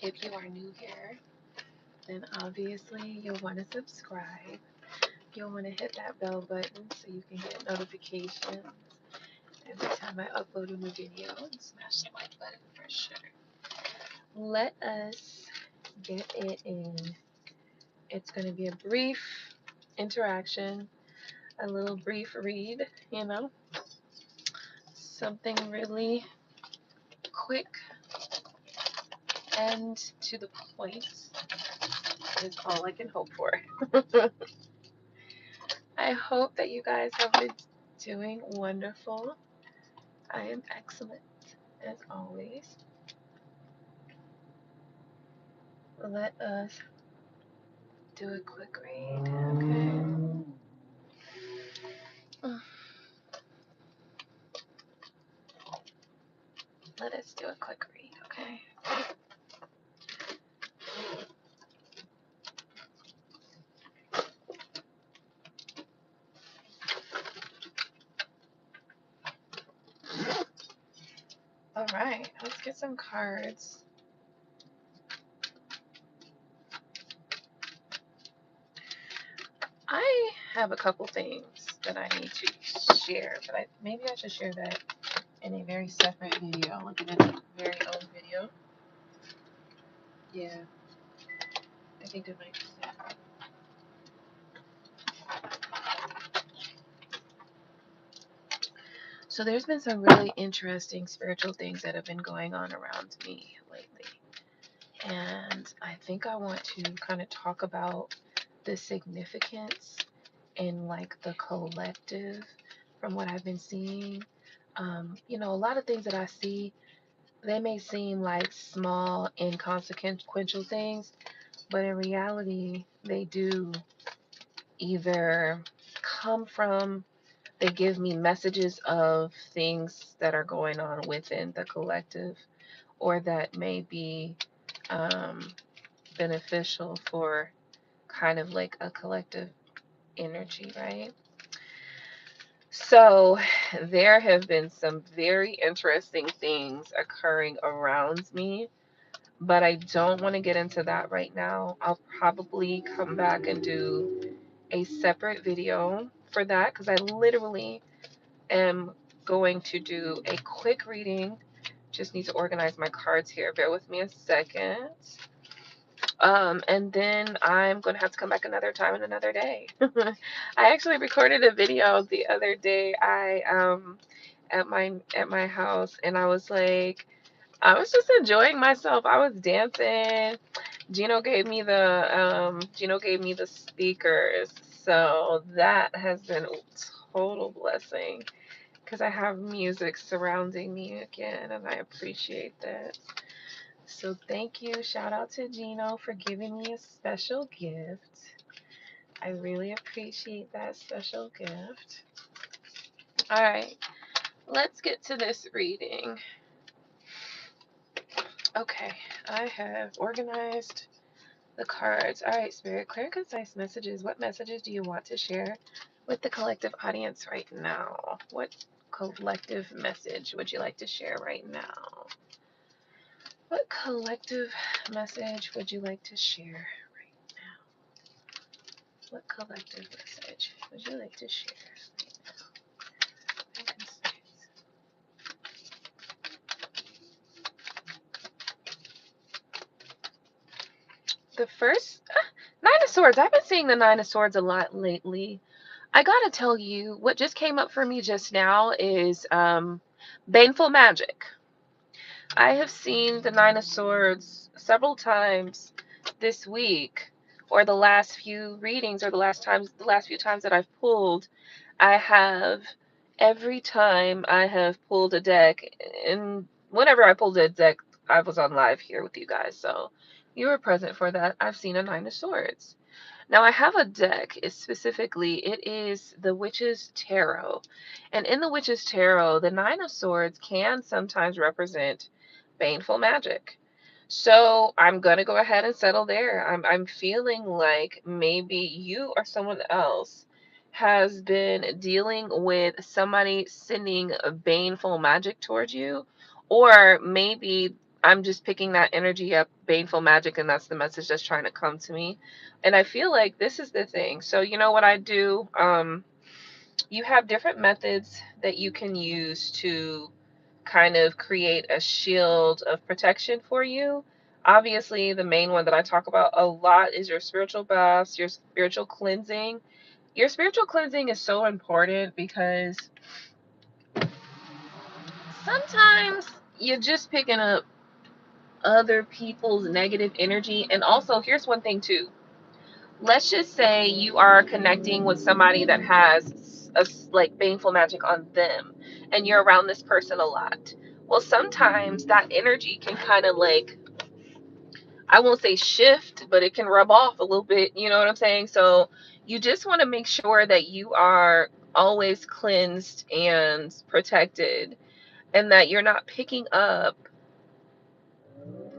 If you are new here, then obviously you'll want to subscribe. You'll want to hit that bell button so you can get notifications every time I upload a new video, and smash the like button for sure. Let us get it in. It's going to be a brief interaction, a little brief read, something really quick and to the point is all I can hope for. I hope that you guys have been doing wonderful. I am excellent as always. Let us do a quick read, okay? Let us do a quick read, okay? All right, let's get some cards. I have a couple things that I need to share, but maybe I should share that in a very separate video. Look at a very old video. Yeah, I think it might be separate. So there's been some really interesting spiritual things that have been going on around me lately. And I think I want to kind of talk about the significance in like the collective from what I've been seeing. A lot of things that I see, they may seem like small, inconsequential things, but in reality, they do either come from, they give me messages of things that are going on within the collective, or that may be beneficial for kind of like a collective energy, right? So there have been some very interesting things occurring around me, but I don't want to get into that right now. I'll probably come back and do a separate video for that because I literally am going to do a quick reading. Just need to organize my cards here. Bear with me a second. And then I'm going to have to come back another time and another day. I actually recorded a video the other day. At my house, and I was just enjoying myself. I was dancing. Gino gave me the speakers, so that has been a total blessing because I have music surrounding me again, and I appreciate that. So thank you. Shout out to Gino for giving me a special gift. I really appreciate that special gift. All right, let's get to this reading. Okay, I have organized the cards. All right, Spirit, clear and concise messages. What messages do you want to share with the collective audience right now? What collective message would you like to share right now? What collective message would you like to share right now? What collective message would you like to share right now? The first Nine of Swords. I've been seeing the Nine of Swords a lot lately. I gotta tell you, what just came up for me just now is baneful magic. I have seen the Nine of Swords several times this week, or the last few readings, or the last few times that I've pulled. I have, every time I have pulled a deck, and whenever I pulled a deck, I was on live here with you guys, so you were present for that. I've seen a Nine of Swords. Now I have a deck, it is the Witch's Tarot. And in the Witch's Tarot, the Nine of Swords can sometimes represent baneful magic. So I'm going to go ahead and settle there. I'm feeling like maybe you or someone else has been dealing with somebody sending a baneful magic towards you, or maybe I'm just picking that energy up, baneful magic, and that's the message that's trying to come to me. And I feel like this is the thing. So you know what I do? You have different methods that you can use to kind of create a shield of protection for you. Obviously, the main one that I talk about a lot is your spiritual baths, your spiritual cleansing. Your spiritual cleansing is so important because sometimes you're just picking up other people's negative energy. And also, here's one thing too. Let's just say you are connecting with somebody that has like baneful magic on them, and you're around this person a lot. Well, sometimes that energy can kind of like, I won't say shift, but it can rub off a little bit. You know what I'm saying? So you just want to make sure that you are always cleansed and protected, and that you're not picking up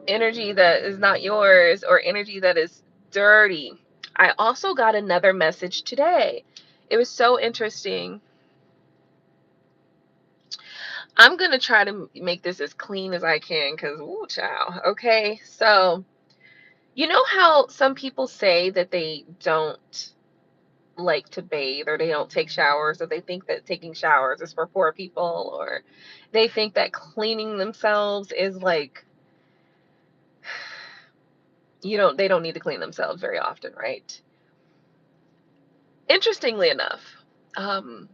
energy that is not yours or energy that is dirty. I also got another message today. It was so interesting. I'm going to try to make this as clean as I can because, ooh, child. Okay. So, you know how some people say that they don't like to bathe or they don't take showers, or they think that taking showers is for poor people, or they think that cleaning themselves is like, they don't need to clean themselves very often, right? Interestingly enough, um,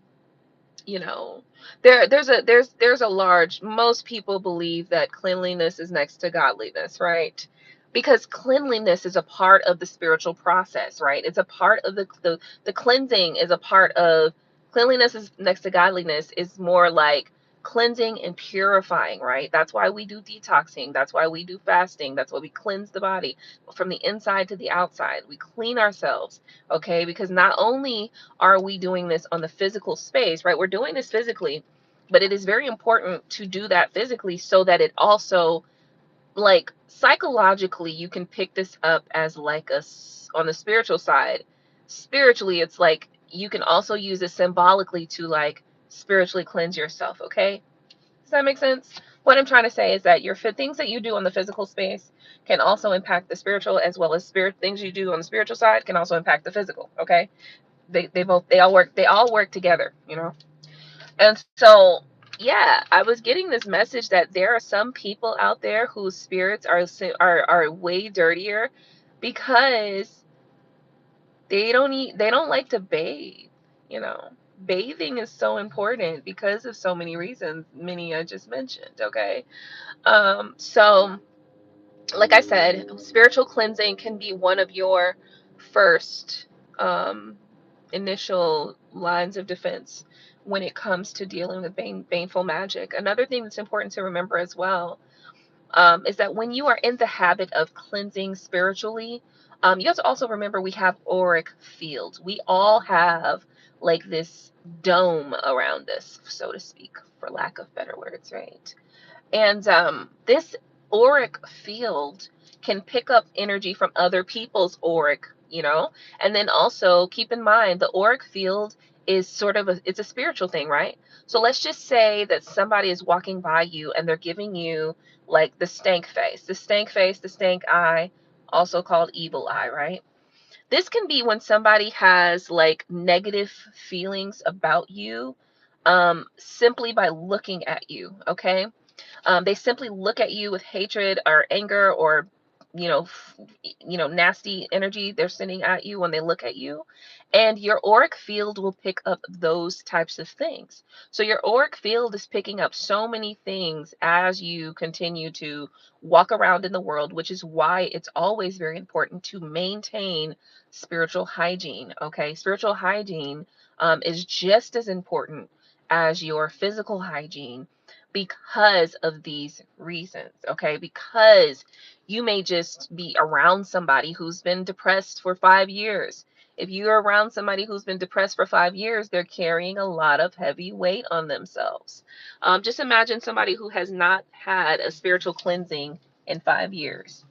you know, there's a large, most people believe that cleanliness is next to godliness, right? Because cleanliness is a part of the spiritual process, right? It's a part of the cleansing is a part of cleanliness. Is next to godliness is more like cleansing and purifying, right? That's why we do detoxing, that's why we do fasting, that's why we cleanse the body from the inside to the outside. We clean ourselves, okay? Because not only are we doing this on the physical space, right? We're doing this physically, but it is very important to do that physically so that it also, like, psychologically, you can pick this up as like on the spiritual side. Spiritually, it's like you can also use it symbolically to like spiritually cleanse yourself, okay? Does that make sense? What I'm trying to say is that your things that you do on the physical space can also impact the spiritual, as well as spirit things you do on the spiritual side can also impact the physical, okay? They all work together, and so, yeah, I was getting this message that there are some people out there whose spirits are way dirtier because they don't like to bathe. you know Bathing is so important because of so many reasons, many I just mentioned, okay? So, like I said, spiritual cleansing can be one of your first um, initial lines of defense when it comes to dealing with baneful magic. Another thing that's important to remember as well, is that when you are in the habit of cleansing spiritually, you have to also remember we have auric fields. We all have like this dome around us, so to speak, for lack of better words, right? And this auric field can pick up energy from other people's auric, and then also keep in mind the auric field is sort of it's a spiritual thing, right? So let's just say that somebody is walking by you and they're giving you like the stank eye, also called evil eye, right? This can be when somebody has like negative feelings about you, simply by looking at you, okay? They simply look at you with hatred or anger, or nasty energy they're sending at you when they look at you, and your auric field will pick up those types of things. So your auric field is picking up so many things as you continue to walk around in the world, which is why it's always very important to maintain spiritual hygiene. Okay, spiritual hygiene is just as important as your physical hygiene, because of these reasons, okay? Because you may just be around somebody who's been depressed for 5 years. If you're around somebody who's been depressed for 5 years, they're carrying a lot of heavy weight on themselves. Just imagine somebody who has not had a spiritual cleansing in 5 years.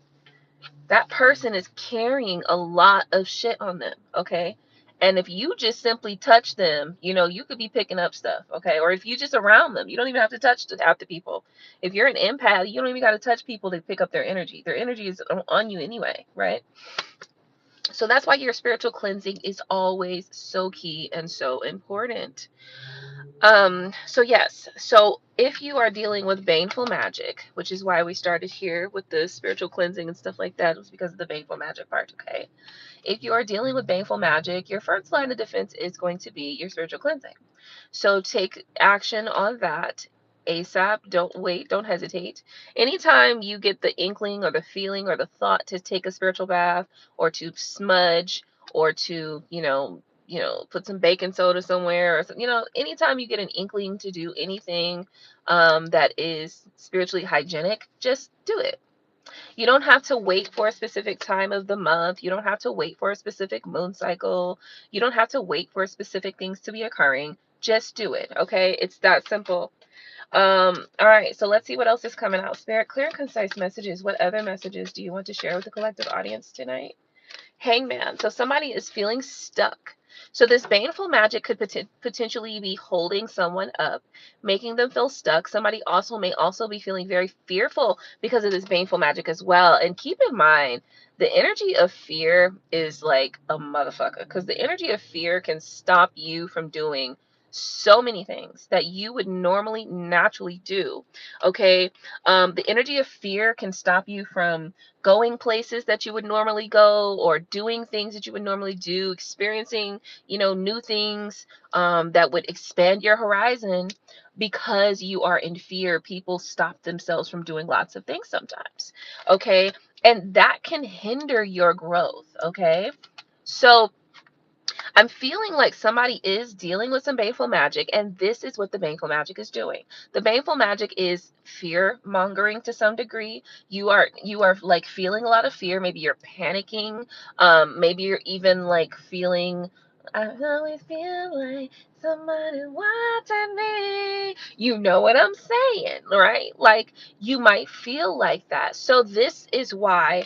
That person is carrying a lot of shit on them, okay? And if you just simply touch them, you could be picking up stuff, okay? Or if you just around them, you don't even have to touch half the people. If you're an empath, you don't even got to touch people to pick up their energy. Their energy is on you anyway, right? So that's why your spiritual cleansing is always so key and so important. So yes, so if you are dealing with baneful magic, which is why we started here with the spiritual cleansing and stuff like that, it was because of the baneful magic part, okay? If you are dealing with baneful magic, your first line of defense is going to be your spiritual cleansing. So take action on that ASAP. Don't wait, don't hesitate. Anytime you get the inkling or the feeling or the thought to take a spiritual bath or to smudge or to, put some baking soda somewhere or anytime you get an inkling to do anything that is spiritually hygienic, just do it. You don't have to wait for a specific time of the month. You don't have to wait for a specific moon cycle. You don't have to wait for specific things to be occurring. Just do it, okay? It's that simple. All right, so let's see what else is coming out. Spirit, clear and concise messages. What other messages do you want to share with the collective audience tonight? Hangman. So somebody is feeling stuck. So this baneful magic could potentially be holding someone up, making them feel stuck. Somebody may also be feeling very fearful because of this baneful magic as well. And keep in mind, the energy of fear is like a motherfucker, because the energy of fear can stop you from doing so many things that you would normally naturally do. Okay. The energy of fear can stop you from going places that you would normally go, or doing things that you would normally do, experiencing, new things that would expand your horizon. Because you are in fear, people stop themselves from doing lots of things sometimes. Okay. And that can hinder your growth. Okay. So I'm feeling like somebody is dealing with some baneful magic, and this is what the baneful magic is doing. The baneful magic is fear mongering to some degree. You are like feeling a lot of fear. Maybe you're panicking. Maybe you're even like feeling. I always feel like somebody watching me. You know what I'm saying, right? Like you might feel like that. So this is why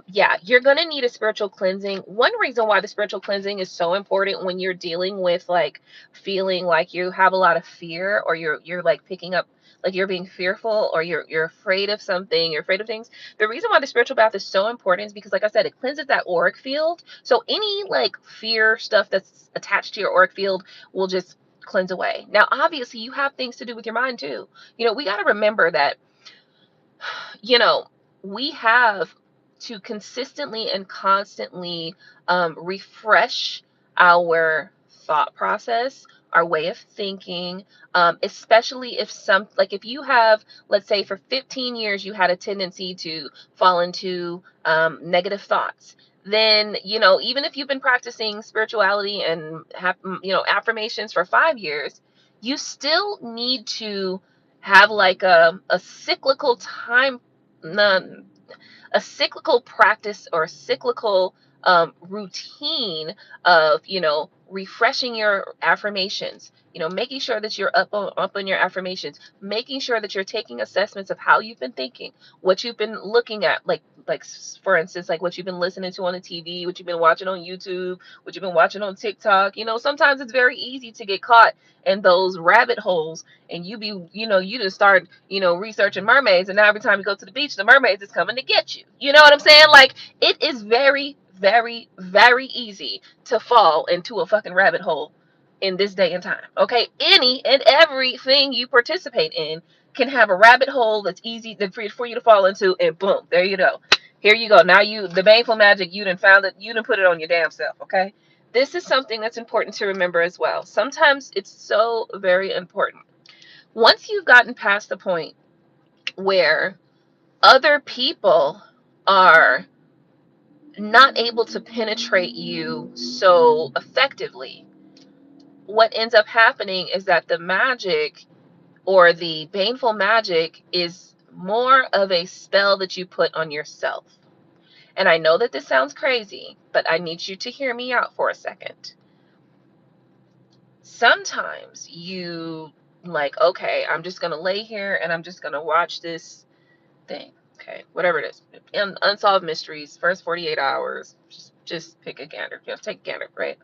yeah, you're going to need a spiritual cleansing. One reason why the spiritual cleansing is so important when you're dealing with like feeling like you have a lot of fear, or you're like picking up, like you're being fearful, or you're afraid of something, you're afraid of things. The reason why the spiritual bath is so important is because, like I said, it cleanses that auric field. So any like fear stuff that's attached to your auric field will just cleanse away. Now, obviously, you have things to do with your mind too. We got to remember that you know, we have to consistently and constantly refresh our thought process, our way of thinking, especially if you have, let's say for 15 years, you had a tendency to fall into negative thoughts. Then, even if you've been practicing spirituality and have, affirmations for 5 years, you still need to have like a cyclical time, none, a cyclical practice or a cyclical routine of refreshing your affirmations, making sure that you're up on your affirmations, making sure that you're taking assessments of how you've been thinking, what you've been looking at, like for instance, like what you've been listening to on the TV, what you've been watching on YouTube, what you've been watching on TikTok. Sometimes it's very easy to get caught in those rabbit holes, and you just start researching mermaids, and now every time you go to the beach, the mermaids is coming to get you. You know what I'm saying? Like, it is very, very, very easy to fall into a fucking rabbit hole in this day and time. Okay, any and everything you participate in can have a rabbit hole that's easy for you to fall into, and boom, there you go. Here you go. Now the baneful magic, you done found it, you done put it on your damn self. Okay, this is something that's important to remember as well. Sometimes it's so very important. Once you've gotten past the point where other people are not able to penetrate you so effectively, what ends up happening is that the magic, or the baneful magic, is more of a spell that you put on yourself. And I know that this sounds crazy, but I need you to hear me out for a second. Sometimes you like, okay, I'm just going to lay here and I'm just going to watch this thing. Okay, whatever it is. Unsolved mysteries, first 48 hours. Just pick a gander. Take a gander, right?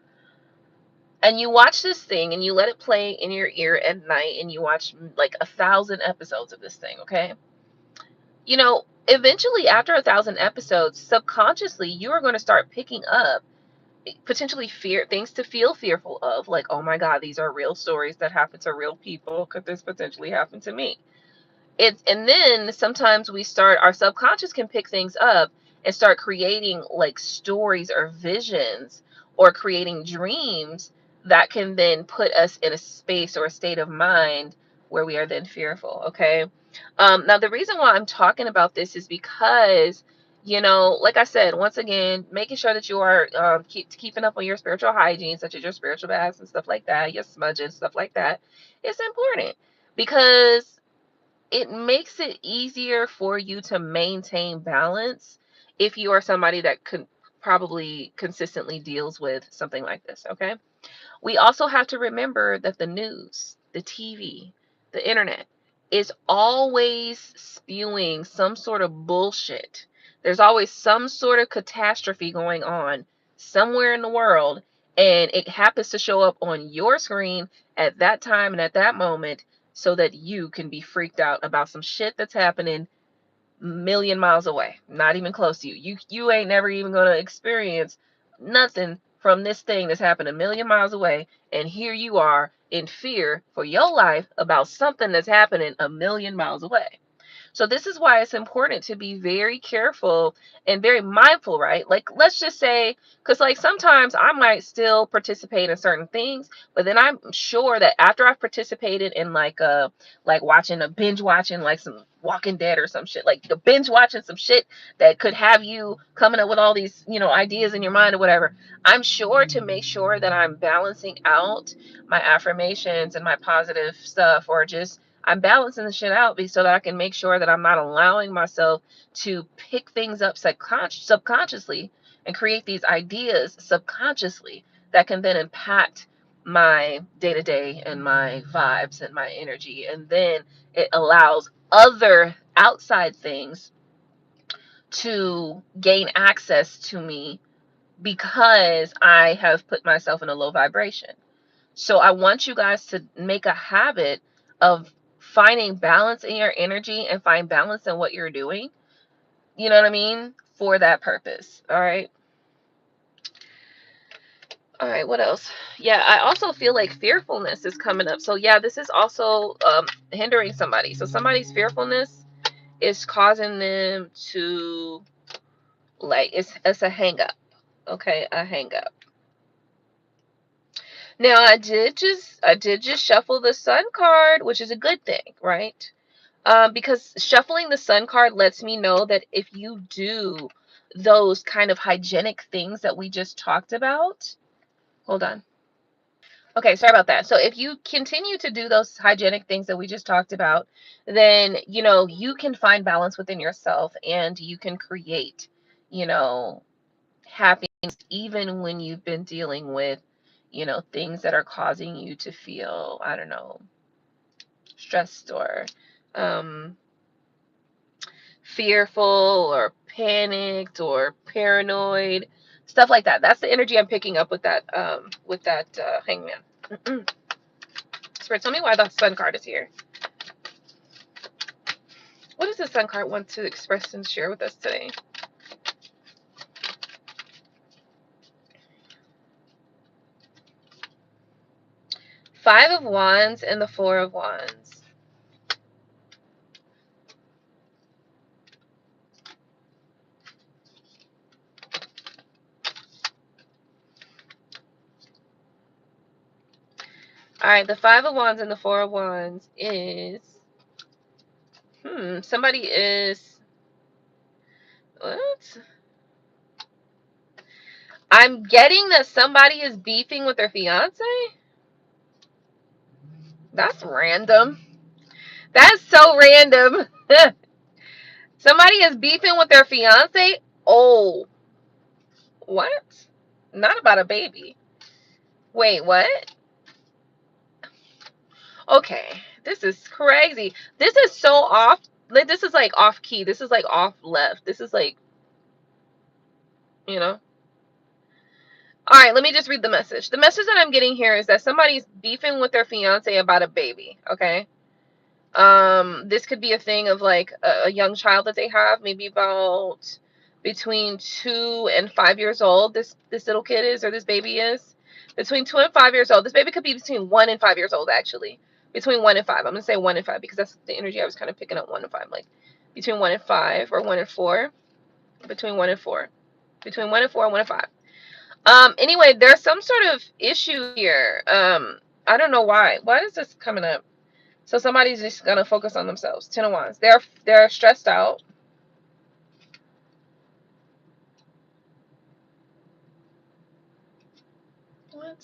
and you watch this thing and you let it play in your ear at night and you watch like 1,000 episodes of this thing, okay? You know, eventually after 1,000 episodes, subconsciously you are going to start picking up potentially things to feel fearful of, like, oh my God, these are real stories that happen to real people. Could this potentially happen to me? And then sometimes our subconscious can pick things up and start creating like stories or visions or creating dreams that can then put us in a space or a state of mind where we are then fearful. Okay. Now the reason why I'm talking about this is because, like I said, once again, making sure that you are keeping up on your spiritual hygiene, such as your spiritual baths and stuff like that, your smudges, stuff like that, is important, because it makes it easier for you to maintain balance if you are somebody that could probably consistently deals with something like this. Okay. We also have to remember that the news, the TV, the internet is always spewing some sort of bullshit. There's always some sort of catastrophe going on somewhere in the world, and it happens to show up on your screen at that time and at that moment so that you can be freaked out about some shit that's happening million miles away, not even close to you. You ain't never even gonna experience nothing from this thing that's happened a million miles away, and here you are in fear for your life about something that's happening a million miles away. So this is why it's important to be very careful and very mindful, right? Like, let's just say, because like sometimes I might still participate in certain things, but then I'm sure that after I've participated in like watching a binge watching like some Walking Dead or some shit, like the binge watching some shit that could have you coming up with all these, ideas in your mind or whatever. I'm sure to make sure that I'm balancing out my affirmations and my positive stuff, or just I'm balancing the shit out so that I can make sure that I'm not allowing myself to pick things up subconsciously and create these ideas subconsciously that can then impact my day to day and my vibes and my energy. And then it allows other outside things to gain access to me because I have put myself in a low vibration. So I want you guys to make a habit of finding balance in your energy and find balance in what you're doing. You know what I mean? For that purpose. All right. All right. What else? Yeah, I also feel like fearfulness is coming up. So yeah, this is also hindering somebody. So somebody's fearfulness is causing them to, like, it's a hang up. Okay, a hang up. Now I did just shuffle the sun card, which is a good thing, right? Because shuffling the sun card lets me know that if you do those kind of hygienic things that we just talked about, hold on. Okay, sorry about that. So if you continue to do those hygienic things that we just talked about, then, you can find balance within yourself and you can create, you know, happiness even when you've been dealing with, things that are causing you to feel, I don't know, stressed or um fearful or panicked or paranoid, stuff like that. That's the energy I'm picking up with that hangman. Spirit, tell me why the sun card is here. What does the sun card want to express and share with us today? Five of Wands and the Four of Wands. All right, the Five of Wands and the Four of Wands is, somebody is, what? I'm getting that somebody is beefing with their fiance. That's random. That's so random. Somebody is beefing with their fiance. Oh, what? Not about a baby. Wait, what? Okay, this is crazy. This is so off. Like, this is like off key. This is like off left. This is like, you know. All right, let me just read the message. The message that I'm getting here is that somebody's beefing with their fiance about a baby, okay? This could be a thing of like a young child that they have, maybe about between 2 and 5 years old. This little kid is, or this baby is between 2 and 5 years old. This baby could be between 1 and 5 years old, actually. Between 1 and 5. I'm gonna say 1 and 5 because that's the energy I was kind of picking up. 1 and 5, like between 1 and 5, or 1 and 4. Between 1 and 4. Between 1 and 4 and 1 and 5. Anyway, there's some sort of issue here. I don't know why. Why is this coming up? So somebody's just gonna focus on themselves. 10 of Wands. They're stressed out. What?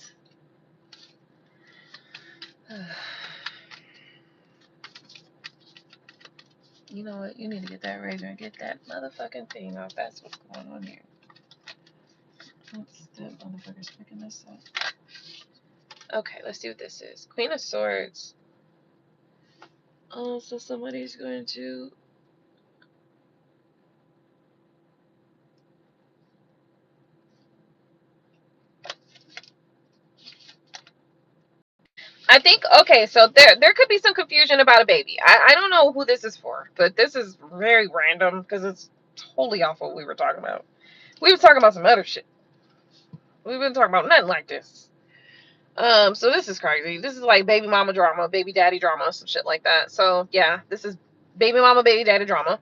You know what? You need to get that razor and get that motherfucking thing off. That's what's going on here. What's the motherfucker's picking this up? Okay, let's see what this is. Queen of Swords. Oh, so somebody's going to... I think, okay, so there could be some confusion about a baby. I don't know who this is for, but this is very random because it's totally off what we were talking about. We were talking about some other shit. We've been talking about nothing like this. So this is crazy. This is like baby mama drama, baby daddy drama, some shit like that. So yeah, this is baby mama, baby daddy drama.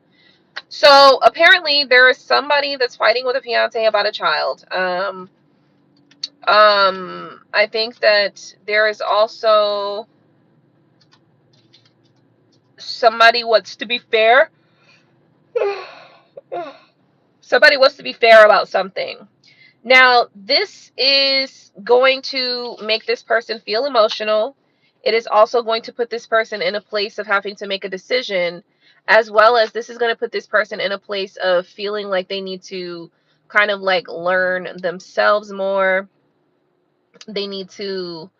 So apparently there is somebody that's fighting with a fiance about a child. I think that there is also somebody wants to be fair. Somebody wants to be fair about something. Now, this is going to make this person feel emotional. It is also going to put this person in a place of having to make a decision, as well as this is going to put this person in a place of feeling like they need to kind of like learn themselves more. They need to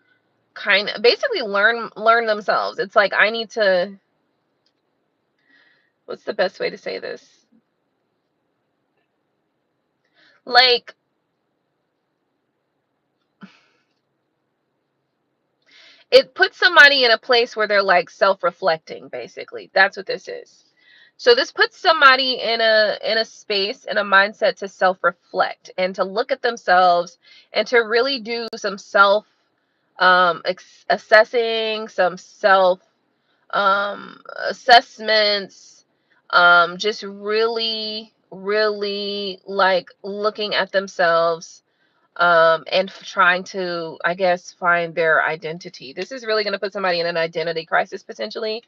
kind of basically learn themselves. It's like, I need to, what's the best way to say this? Like, it puts somebody in a place where they're like self-reflecting, basically. That's what this is. So this puts somebody in a space, in a mindset to self-reflect and to look at themselves and to really do some self assessing, some self assessments, just really like looking at themselves, and trying to, I guess, find their identity. This is really going to put somebody in an identity crisis potentially.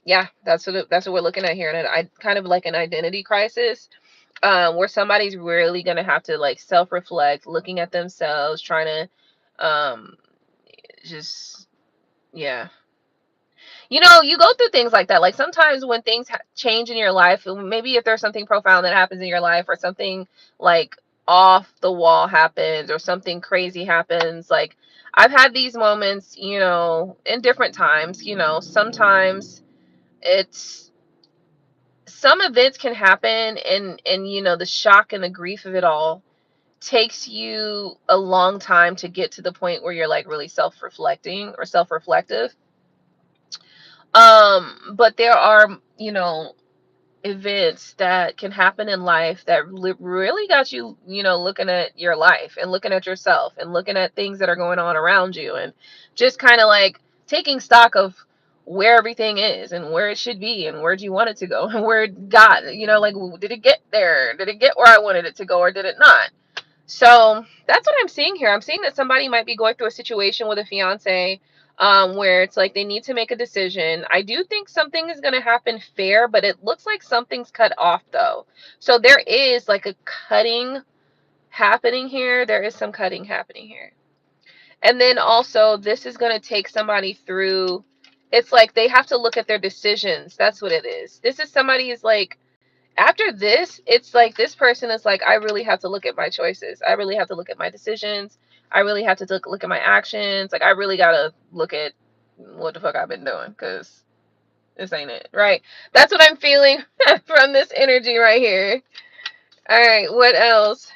Yeah, that's what we're looking at here, and I kind of like an identity crisis, where somebody's really going to have to like self-reflect, looking at themselves, trying to, just, yeah. You know, you go through things like that. Like sometimes when things change in your life, maybe if there's something profound that happens in your life, or something like off the wall happens, or something crazy happens. Like I've had these moments, you know, in different times. You know, sometimes it's, some events can happen, and you know, the shock and the grief of it all takes you a long time to get to the point where you're like really self-reflecting or self-reflective. But there are, you know, events that can happen in life that really got you, you know, looking at your life and looking at yourself and looking at things that are going on around you, and just kind of like taking stock of where everything is and where it should be and where do you want it to go and where it got, you know, like, did it get there? Did it get where I wanted it to go, or did it not? So that's what I'm seeing here. I'm seeing that somebody might be going through a situation with a fiance, where it's like they need to make a decision. I do think something is going to happen fair, but it looks like something's cut off though. So there is like a cutting happening here. There is some cutting happening here. And then also this is going to take somebody through, it's like they have to look at their decisions. That's what it is. This is somebody is like, after this, it's like this person is like, I really have to look at my choices. I really have to look at my decisions. I really have to look at my actions. Like, I really got to look at what the fuck I've been doing, because this ain't it, right? That's what I'm feeling from this energy right here. All right, what else?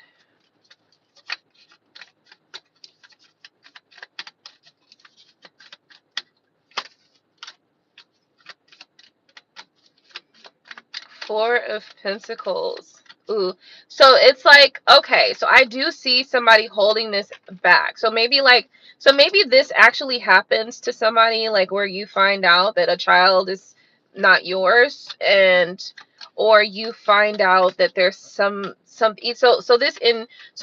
Four of Pentacles. Ooh. So it's like, okay, so I do see somebody holding this back. So maybe this actually happens to somebody, like where you find out that a child is not yours, and or you find out that there's some so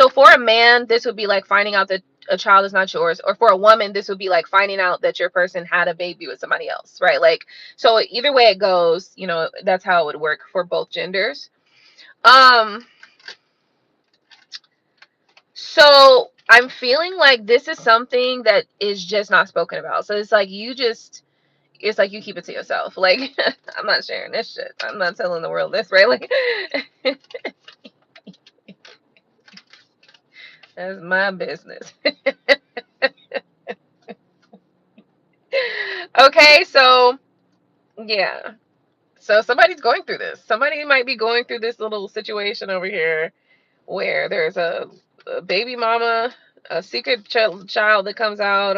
for a man this would be like finding out that a child is not yours, or for a woman this would be like finding out that your person had a baby with somebody else, right? Like, so either way it goes, that's how it would work for both genders. So I'm feeling like this is something that is just not spoken about. So it's like you keep it to yourself. Like, I'm not sharing this shit. I'm not telling the world this, right? Like, that's my business. Okay, so yeah. So somebody's going through this. Somebody might be going through this little situation over here where there's a baby mama, a secret child that comes out,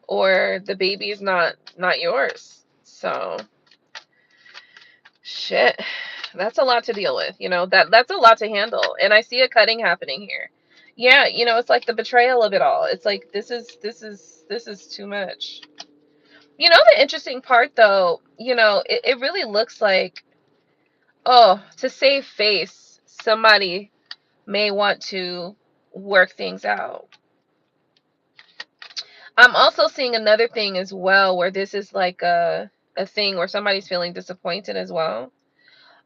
or the baby is not yours. So shit, that's a lot to deal with. That's a lot to handle, and I see a cutting happening here. Yeah, it's like the betrayal of it all. It's like this is too much. The interesting part though, it really looks like, oh, to save face, somebody may want to work things out. I'm also seeing another thing as well, where this is like a thing where somebody's feeling disappointed as well.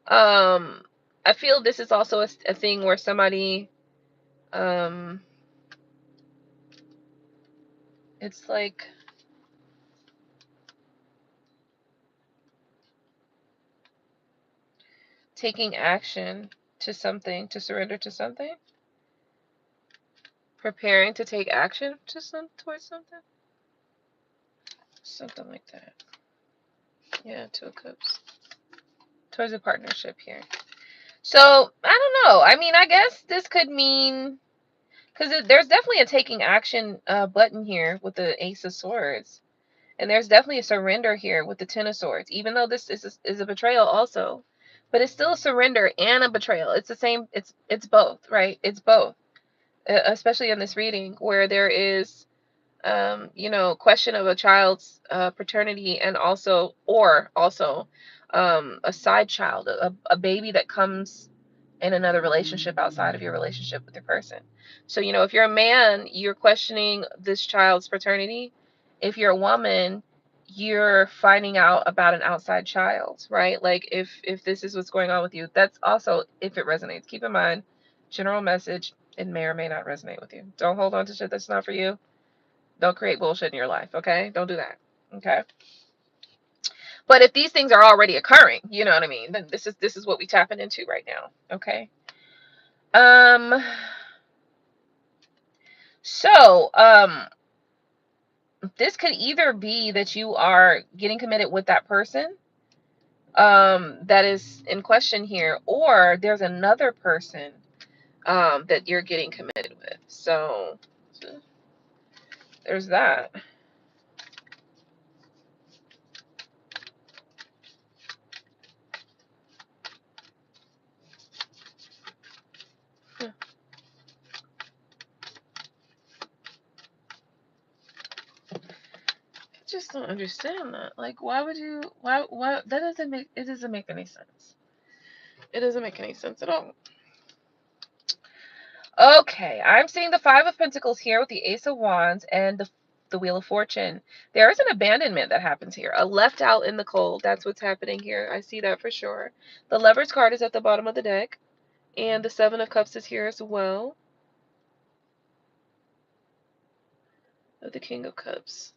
I feel this is also a thing where somebody, it's like, taking action to something, to surrender to something, preparing to take action towards something like that. Yeah, Two of Cups, towards a partnership here. So I don't know. I mean, I guess this could mean, because there's definitely a taking action button here with the Ace of Swords. And there's definitely a surrender here with the Ten of Swords, even though this is a betrayal also. But it's still a surrender and a betrayal. It's the same. It's both, right? It's both, especially in this reading where there is, question of a child's paternity, and also a side child, a baby that comes in another relationship outside of your relationship with your person. So, if you're a man, you're questioning this child's paternity. If you're a woman, you're finding out about an outside child, right? Like, if this is what's going on with you, that's also, if it resonates. Keep in mind, general message, it may or may not resonate with you. Don't hold on to shit that's not for you. Don't create bullshit in your life, okay? Don't do that. Okay? But if these things are already occurring, you know what I mean, then this is what we tapping into right now. Okay? Um so this could either be that you are getting committed with that person that is in question here, or there's another person that you're getting committed with. So there's that. Just don't understand that. Like, why would you? Why that doesn't make it doesn't make any sense. It doesn't make any sense at all. Okay, I'm seeing the Five of Pentacles here with the Ace of Wands and the Wheel of Fortune. There is an abandonment that happens here, a left out in the cold. That's what's happening here. I see that for sure. The Lover's card is at the bottom of the deck, and the Seven of Cups is here as well. The King of Cups.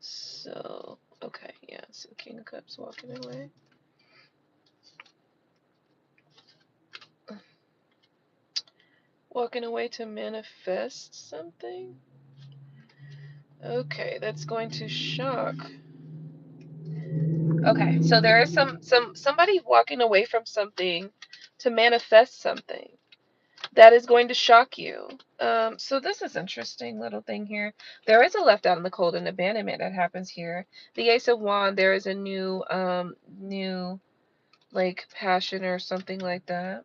So, okay, yeah, so the King of Cups walking away. Walking away to manifest something. Okay, that's going to shock. Okay, so there is somebody walking away from something to manifest something. that is going to shock you. So this is interesting little thing here. There is a left out in the cold and abandonment that happens here. The Ace of Wands, there is a new like passion or something like that.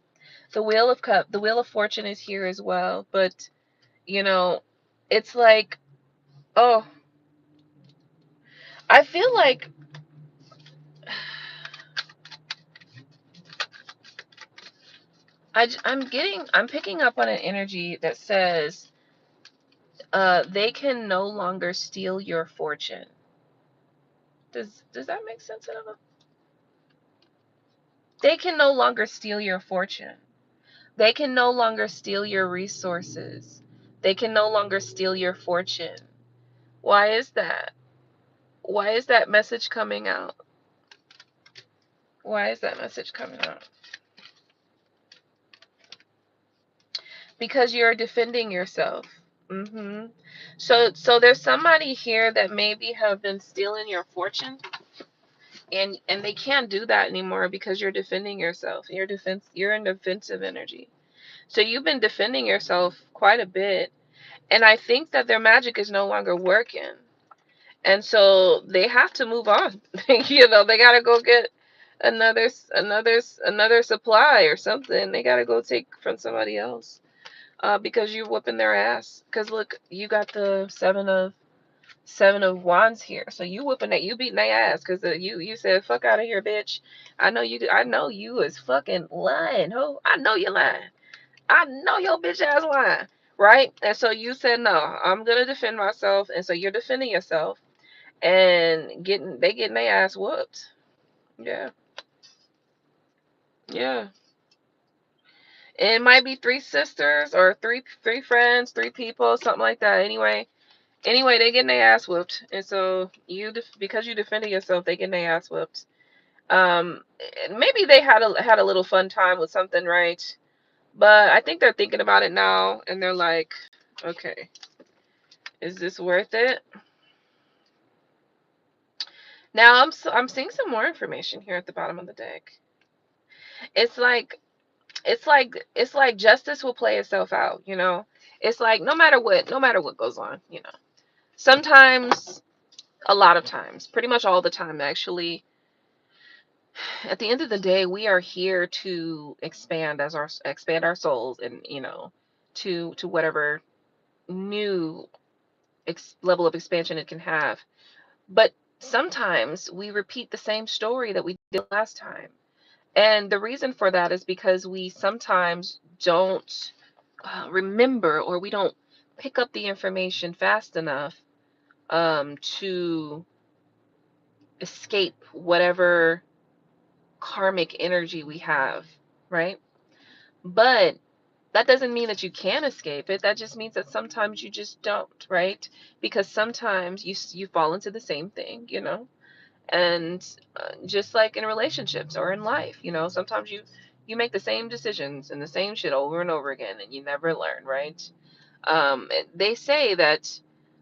The Wheel of Cup, the Wheel of Fortune is here as well, but you know, it's like, oh, I feel like I'm picking up on an energy that says they can no longer steal your fortune. Does that make sense at all? They can no longer steal your fortune. They can no longer steal your resources. They can no longer steal your fortune. Why is that? Why is that message coming out? Why is that message coming out? Because you're defending yourself. So there's somebody here that maybe have been stealing your fortune, and they can't do that anymore because you're defending yourself. You're in defensive energy. So you've been defending yourself quite a bit, and I think that their magic is no longer working. And so they have to move on. They got to go get another supply or something. They got to go take from somebody else. Because you're whooping their ass. Because look, you got the seven of wands here, so you beating their ass. Because you said fuck out of here, bitch. I know you is fucking lying, ho. I know you're lying. I know your bitch ass lying, right? And so you said no, I'm gonna defend myself, and so you're defending yourself, and getting their ass whooped. Yeah, yeah. It might be three sisters or three friends, three people, something like that. Anyway, they getting their ass whooped, and so because you defended yourself, they getting their ass whooped. Maybe they had a little fun time with something, right? But I think they're thinking about it now, and they're like, okay, is this worth it? Now I'm seeing some more information here at the bottom of the deck. It's like it's like justice will play itself out. It's like no matter what goes on. Sometimes, a lot of times, pretty much all the time actually, at the end of the day, we are here to expand our souls, and to whatever new level of expansion it can have. But sometimes we repeat the same story that we did last time. And the reason for that is because we sometimes don't remember, or we don't pick up the information fast enough to escape whatever karmic energy we have, right? But that doesn't mean that you can escape it. That just means that sometimes you just don't, right? Because sometimes you fall into the same thing. And just like in relationships or in life, sometimes you make the same decisions and the same shit over and over again, and you never learn, right? They say that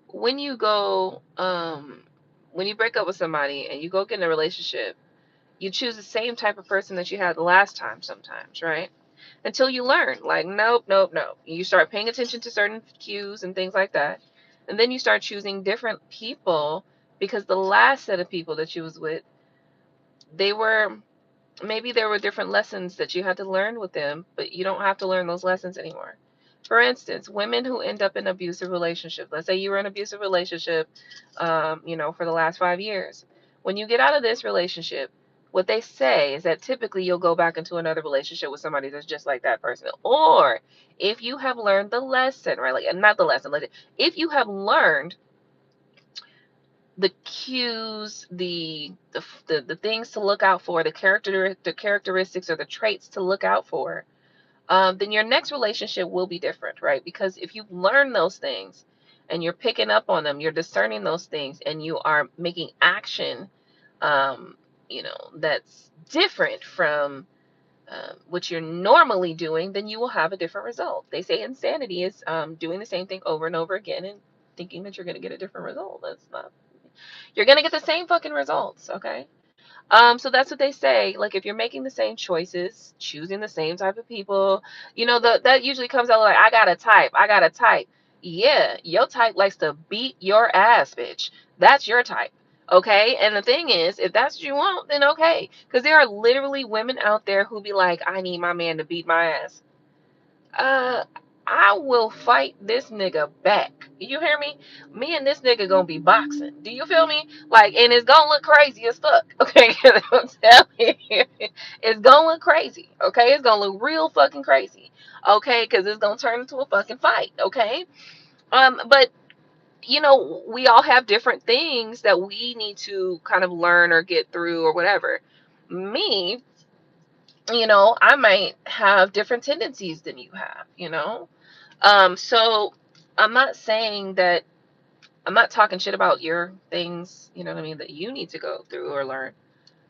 when you go when you break up with somebody and you go get in a relationship, you choose the same type of person that you had the last time sometimes, right? Until you learn, like, nope, nope, nope. You start paying attention to certain cues and things like that. And then you start choosing different people, because the last set of people that you was with, they were maybe there were different lessons that you had to learn with them, but you don't have to learn those lessons anymore. For instance, women who end up in abusive relationships. Let's say you were in an abusive relationship, for the last 5 years. When you get out of this relationship, what they say is that typically you'll go back into another relationship with somebody that's just like that person. Or if you have learned the lesson, right? Like, not the lesson, like, if you have learned the cues, the things to look out for, the characteristics or the traits to look out for, then your next relationship will be different, right? Because if you learn those things and you're picking up on them, you're discerning those things, and you are making action, that's different from what you're normally doing, then you will have a different result. They say insanity is doing the same thing over and over again and thinking that you're going to get a different result. That's not. You're going to get the same fucking results, okay? So that's what they say. Like if you're making the same choices, choosing the same type of people, that usually comes out like, I got a type. I got a type. Yeah, your type likes to beat your ass, bitch. That's your type. Okay? And the thing is, if that's what you want, then okay. Because there are literally women out there who be like, I need my man to beat my ass. uh I will fight this nigga back. You hear me? Me and this nigga gonna be boxing. Do you feel me? Like, and it's gonna look crazy as fuck. Okay, I'm telling you, it's gonna look crazy. Okay, it's gonna look real fucking crazy. Okay, because it's gonna turn into a fucking fight. Okay, but we all have different things that we need to kind of learn or get through or whatever. Me, I might have different tendencies than you have. So I'm not saying that I'm not talking shit about your things, you know what I mean, that you need to go through or learn.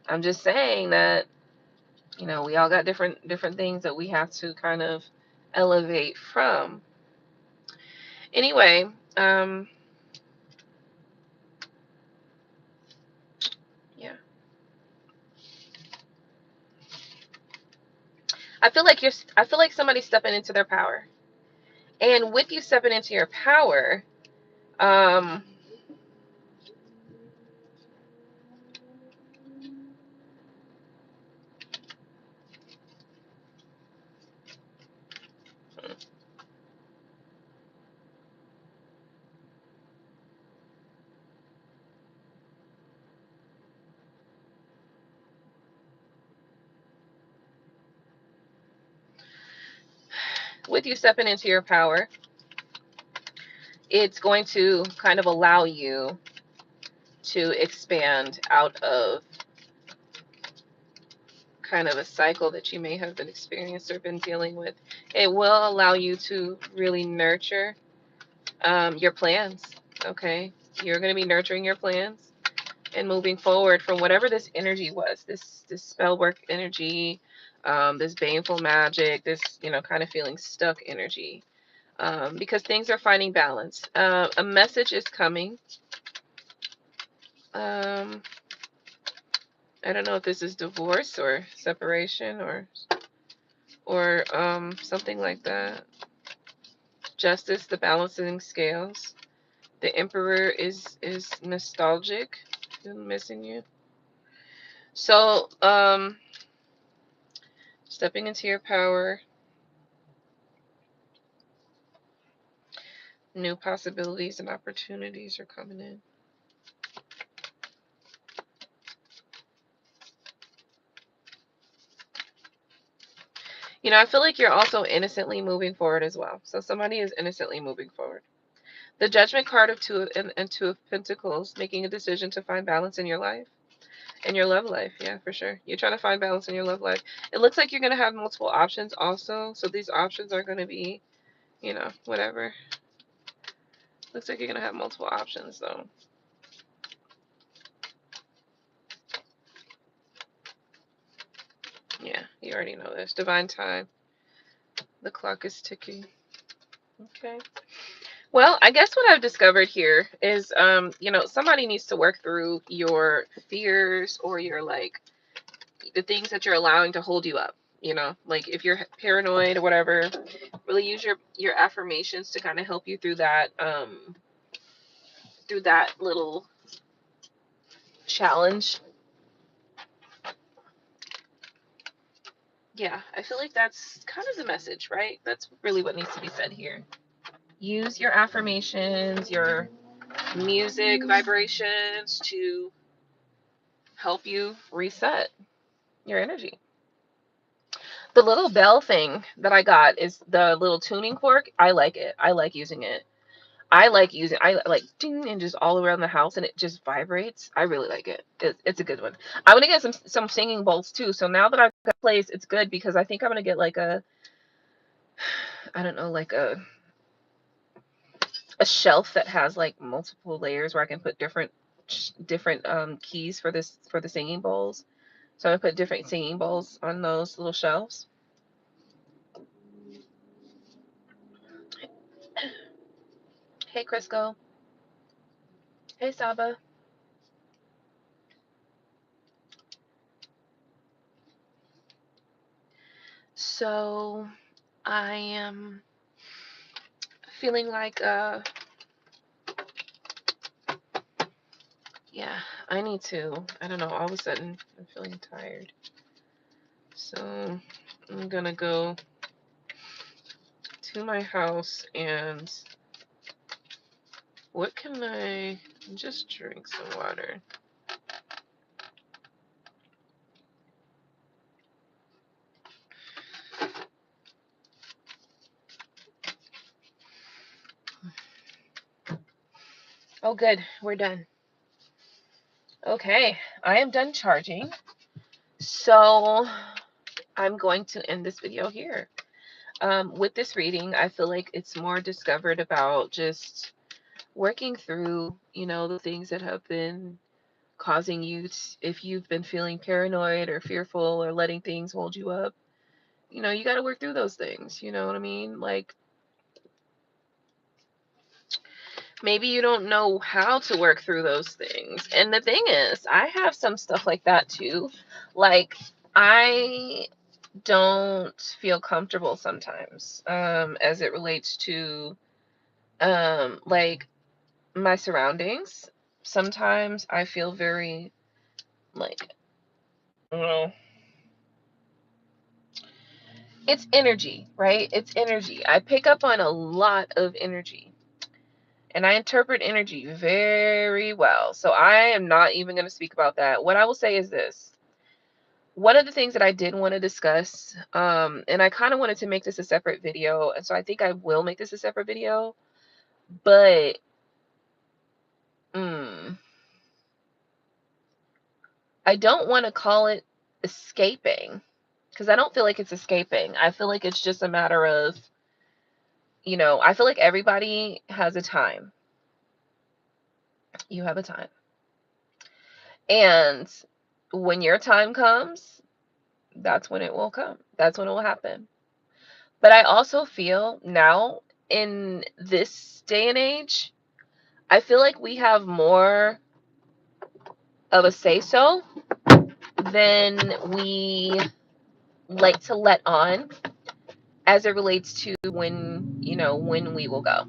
I'm just saying that, we all got different things that we have to kind of elevate from. Anyway, yeah. I feel like somebody's stepping into their power. And with you stepping into your power, um with you stepping into your power, it's going to kind of allow you to expand out of kind of a cycle that you may have been experienced or been dealing with. It will allow you to really nurture your plans. Okay, you're going to be nurturing your plans and moving forward from whatever this energy was, this spell work energy, this baneful magic, this kind of feeling stuck energy, because things are finding balance. A message is coming. um, I don't know if this is divorce or separation or something like that. Justice, the balancing scales. The Emperor is nostalgic, missing you. So, stepping into your power, new possibilities and opportunities are coming in. I feel like you're also innocently moving forward as well. So somebody is innocently moving forward. The Judgment card of Two of Pentacles, making a decision to find balance in your life. In your love life, yeah, for sure. You're trying to find balance in your love life. It looks like you're going to have multiple options also. So these options are going to be, whatever. Looks like you're going to have multiple options though. Yeah, you already know this. Divine time. The clock is ticking. Okay. Well, I guess what I've discovered here is, somebody needs to work through your fears or your the things that you're allowing to hold you up. Like if you're paranoid or whatever, really use your affirmations to kind of help you through that little challenge. Yeah, I feel like that's kind of the message, right? That's really what needs to be said here. Use your affirmations, your music vibrations to help you reset your energy. The little bell thing that I got is the little tuning fork. I like it. I like using it. I like ding and just all around the house and it just vibrates. I really like it. It's a good one. I'm gonna get some singing bowls too. So now that I've got a place, it's good because I think I'm gonna get like I don't know, like a shelf that has like multiple layers where I can put different keys for the singing bowls. So I'm gonna put different singing bowls on those little shelves. Hey Crisco. Hey Saba. So I am feeling like, yeah, I need to, I don't know, all of a sudden I'm feeling tired. So I'm gonna go to my house and what can I just drink some water? Oh, good. We're done. Okay, I am done charging. So I'm going to end this video here. With this reading, I feel like it's more discovered about just working through, the things that have been causing you, if you've been feeling paranoid or fearful or letting things hold you up, you got to work through those things. You know what I mean? Like, maybe you don't know how to work through those things. And the thing is, I have some stuff like that too. Like, I don't feel comfortable sometimes, as it relates to, like, my surroundings. Sometimes I feel very, like, it's energy, right? It's energy. I pick up on a lot of energy. And I interpret energy very well. So I am not even going to speak about that. What I will say is this. One of the things that I did want to discuss, and I kind of wanted to make this a separate video, and so I think I will make this a separate video, but I don't want to call it escaping, because I don't feel like it's escaping. I feel like it's just a matter of, I feel like everybody has a time. You have a time. And when your time comes, that's when it will come. That's when it will happen. But I also feel now, in this day and age, I feel like we have more of a say-so than we like to let on, as it relates to when we will go.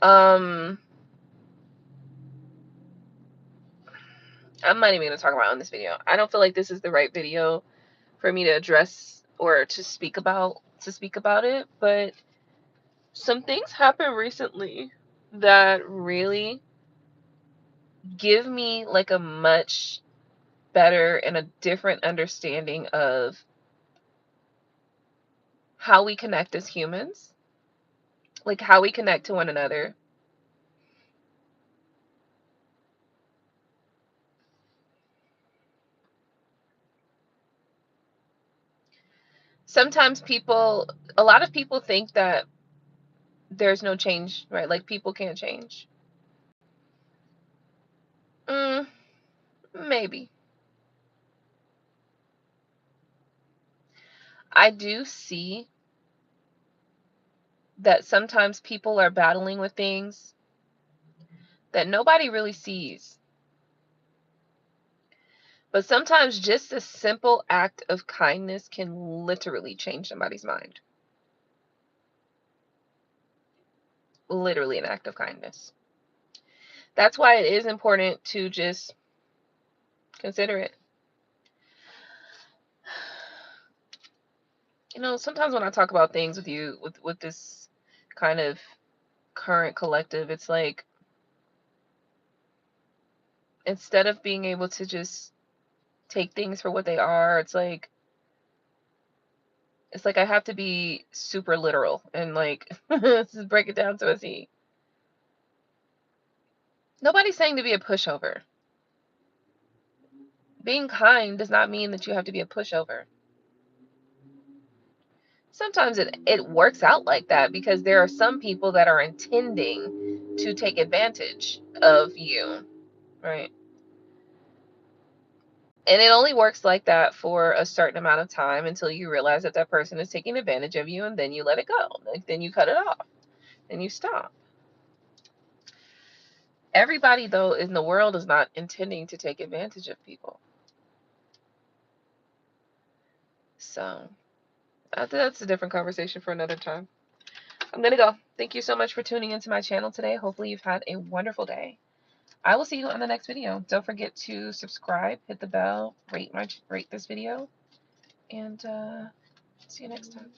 I'm not even going to talk about it in this video. I don't feel like this is the right video for me to address or to speak about it, but some things happened recently that really give me like a much better and a different understanding of how we connect as humans, like how we connect to one another. Sometimes a lot of people think that there's no change, right? Like, people can't change. Maybe. I do see that sometimes people are battling with things that nobody really sees. But sometimes just a simple act of kindness can literally change somebody's mind. Literally an act of kindness. That's why it is important to just consider it. Sometimes when I talk about things with you, with this kind of current collective, it's like, instead of being able to just take things for what they are, it's like I have to be super literal and, like, just break it down to a T. Nobody's saying to be a pushover. Being kind does not mean that you have to be a pushover. Sometimes it works out like that because there are some people that are intending to take advantage of you, right? And it only works like that for a certain amount of time until you realize that that person is taking advantage of you, and then you let it go. Like, then you cut it off and you stop. Everybody, though, in the world is not intending to take advantage of people. So that's a different conversation for another time. I'm going to go. Thank you so much for tuning into my channel today. Hopefully you've had a wonderful day. I will see you on the next video. Don't forget to subscribe, hit the bell, rate this video, and see you next time.